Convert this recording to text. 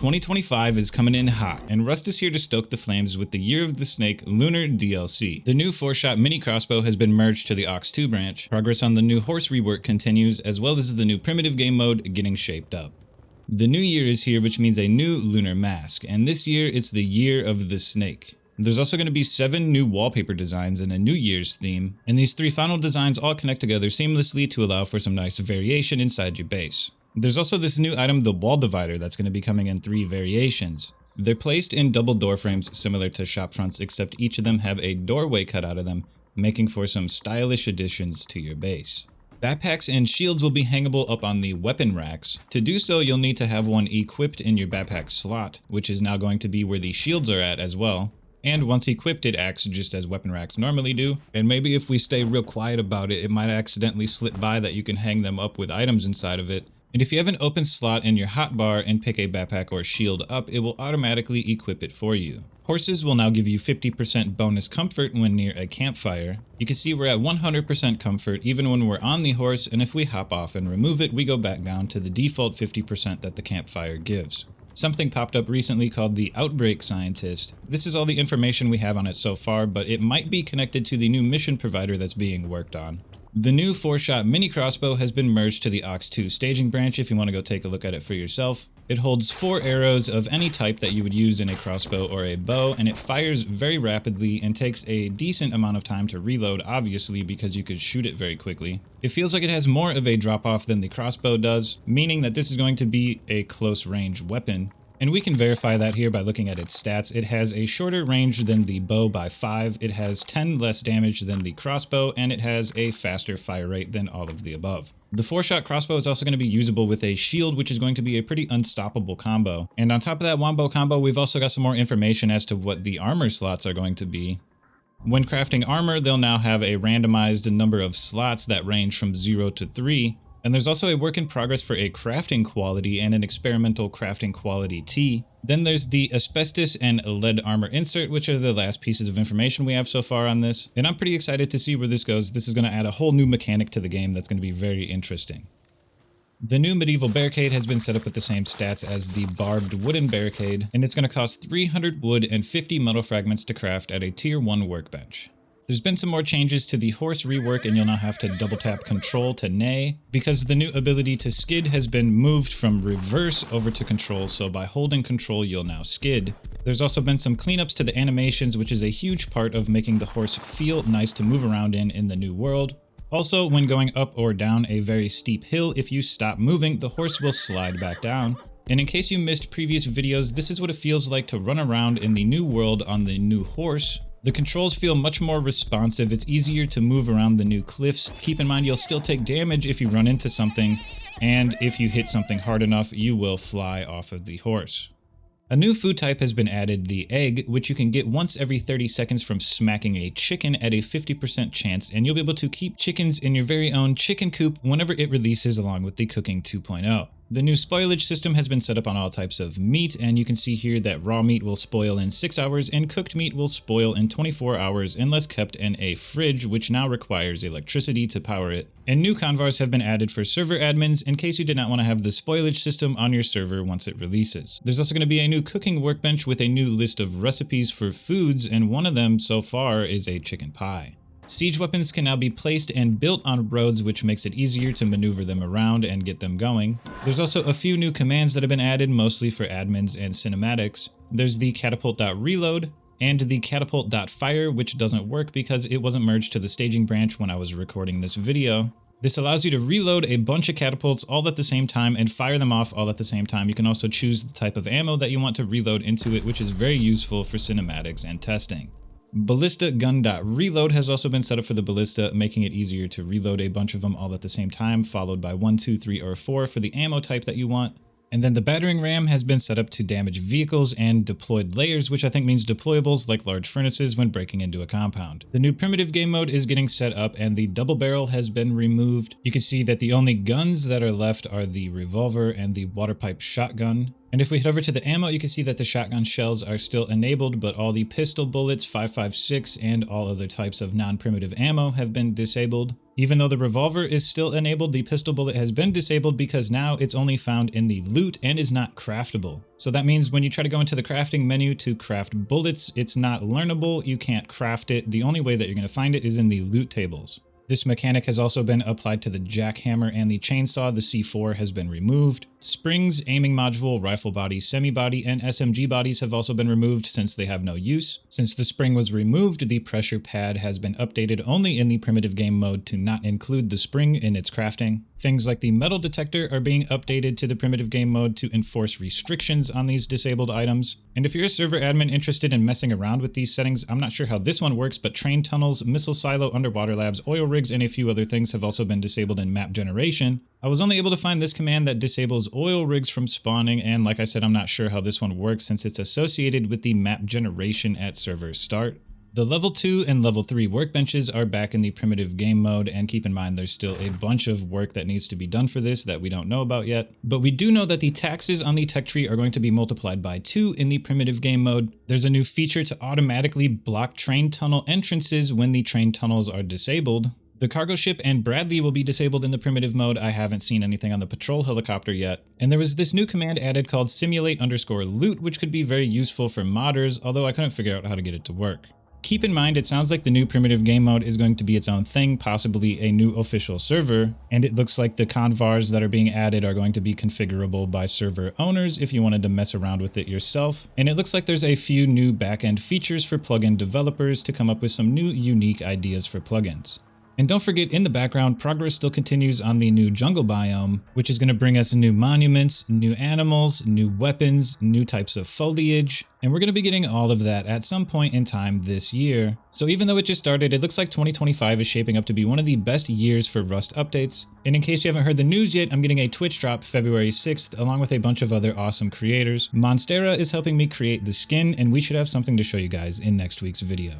2025 is coming in hot, and Rust is here to stoke the flames with the Year of the Snake Lunar DLC. The new 4-shot mini crossbow has been merged to the Aux 2 branch. Progress on the new horse rework continues, as well as the new primitive game mode getting shaped up. The new year is here, which means a new lunar mask, and this year it's the Year of the Snake. There's also going to be 7 new wallpaper designs and a New Year's theme, and these 3 final designs all connect together seamlessly to allow for some nice variation inside your base. There's also this new item, the wall divider, that's going to be coming in 3 variations. They're placed in double door frames similar to shop fronts, except each of them have a doorway cut out of them, making for some stylish additions to your base. Backpacks and shields will be hangable up on the weapon racks. To do so, you'll need to have one equipped in your backpack slot, which is now going to be where the shields are at as well. And once equipped, it acts just as weapon racks normally do. And maybe if we stay real quiet about it, it might accidentally slip by that you can hang them up with items inside of it. And if you have an open slot in your hotbar and pick a backpack or shield up, it will automatically equip it for you. Horses will now give you 50% bonus comfort when near a campfire. You can see we're at 100% comfort even when we're on the horse, and if we hop off and remove it, we go back down to the default 50% that the campfire gives. Something popped up recently called the Outbreak Scientist. This is all the information we have on it so far, but it might be connected to the new mission provider that's being worked on. The new 4-shot mini crossbow has been merged to the Aux 2 staging branch if you want to go take a look at it for yourself. It holds 4 arrows of any type that you would use in a crossbow or a bow, and it fires very rapidly and takes a decent amount of time to reload, obviously, because you could shoot it very quickly. It feels like it has more of a drop-off than the crossbow does, meaning that this is going to be a close-range weapon. And we can verify that here by looking at its stats. It has a shorter range than the bow by 5, it has 10 less damage than the crossbow, and it has a faster fire rate than all of the above. The 4-shot crossbow is also going to be usable with a shield, which is going to be a pretty unstoppable combo. And on top of that wombo combo, we've also got some more information as to what the armor slots are going to be. When crafting armor, they'll now have a randomized number of slots that range from 0 to 3. And there's also a work in progress for a crafting quality and an experimental crafting quality T. Then there's the asbestos and lead armor insert, which are the last pieces of information we have so far on this. And I'm pretty excited to see where this goes. This is going to add a whole new mechanic to the game that's going to be very interesting. The new medieval barricade has been set up with the same stats as the barbed wooden barricade, and it's going to cost 300 wood and 50 metal fragments to craft at a tier 1 workbench. There's been some more changes to the horse rework, and you'll now have to double tap control to neigh, because the new ability to skid has been moved from reverse over to control, so by holding control you'll now skid. There's also been some cleanups to the animations, which is a huge part of making the horse feel nice to move around in the new world. Also, when going up or down a very steep hill, if you stop moving, the horse will slide back down. And in case you missed previous videos, this is what it feels like to run around in the new world on the new horse. The controls feel much more responsive, it's easier to move around the new cliffs. Keep in mind you'll still take damage if you run into something, and if you hit something hard enough, you will fly off of the horse. A new food type has been added, the egg, which you can get once every 30 seconds from smacking a chicken at a 50% chance, and you'll be able to keep chickens in your very own chicken coop whenever it releases along with the Cooking 2.0. The new spoilage system has been set up on all types of meat, and you can see here that raw meat will spoil in 6 hours and cooked meat will spoil in 24 hours unless kept in a fridge, which now requires electricity to power it. And new convars have been added for server admins in case you did not want to have the spoilage system on your server once it releases. There's also going to be a new cooking workbench with a new list of recipes for foods, and one of them so far is a chicken pie. Siege weapons can now be placed and built on roads, which makes it easier to maneuver them around and get them going. There's also a few new commands that have been added, mostly for admins and cinematics. There's the catapult.reload and the catapult.fire, which doesn't work because it wasn't merged to the staging branch when I was recording this video. This allows you to reload a bunch of catapults all at the same time and fire them off all at the same time. You can also choose the type of ammo that you want to reload into it, which is very useful for cinematics and testing. Ballista gun.reload has also been set up for the ballista, making it easier to reload a bunch of them all at the same time, followed by 1, 2, 3, or 4 for the ammo type that you want. And then the battering ram has been set up to damage vehicles and deployed layers, which I think means deployables like large furnaces when breaking into a compound. The new primitive game mode is getting set up, and the double barrel has been removed. You can see that the only guns that are left are the revolver and the water pipe shotgun. And if we head over to the ammo, you can see that the shotgun shells are still enabled, but all the pistol bullets, 5.56, and all other types of non-primitive ammo have been disabled. Even though the revolver is still enabled, the pistol bullet has been disabled because now it's only found in the loot and is not craftable. So that means when you try to go into the crafting menu to craft bullets, it's not learnable, you can't craft it. The only way that you're going to find it is in the loot tables. This mechanic has also been applied to the jackhammer and the chainsaw. The C4 has been removed. Springs, aiming module, rifle body, semi-body, and SMG bodies have also been removed since they have no use. Since the spring was removed, the pressure pad has been updated only in the primitive game mode to not include the spring in its crafting. Things like the metal detector are being updated to the primitive game mode to enforce restrictions on these disabled items. And if you're a server admin interested in messing around with these settings, I'm not sure how this one works, but train tunnels, missile silo, underwater labs, oil rigs, and a few other things have also been disabled in map generation. I was only able to find this command that disables oil rigs from spawning, and like I said, I'm not sure how this one works since it's associated with the map generation at server start. The level 2 and level 3 workbenches are back in the primitive game mode, and keep in mind there's still a bunch of work that needs to be done for this that we don't know about yet. But we do know that the taxes on the tech tree are going to be multiplied by 2 in the primitive game mode. There's a new feature to automatically block train tunnel entrances when the train tunnels are disabled. The cargo ship and Bradley will be disabled in the primitive mode. I haven't seen anything on the patrol helicopter yet. And there was this new command added called simulate_loot, which could be very useful for modders, although I couldn't figure out how to get it to work. Keep in mind, it sounds like the new primitive game mode is going to be its own thing, possibly a new official server, and it looks like the convars that are being added are going to be configurable by server owners if you wanted to mess around with it yourself. And it looks like there's a few new backend features for plugin developers to come up with some new unique ideas for plugins. And don't forget, in the background, progress still continues on the new jungle biome, which is going to bring us new monuments, new animals, new weapons, new types of foliage, and we're going to be getting all of that at some point in time this year. So even though it just started, it looks like 2025 is shaping up to be one of the best years for Rust updates. And in case you haven't heard the news yet, I'm getting a Twitch drop February 6th, along with a bunch of other awesome creators. Monstera is helping me create the skin, and we should have something to show you guys in next week's video.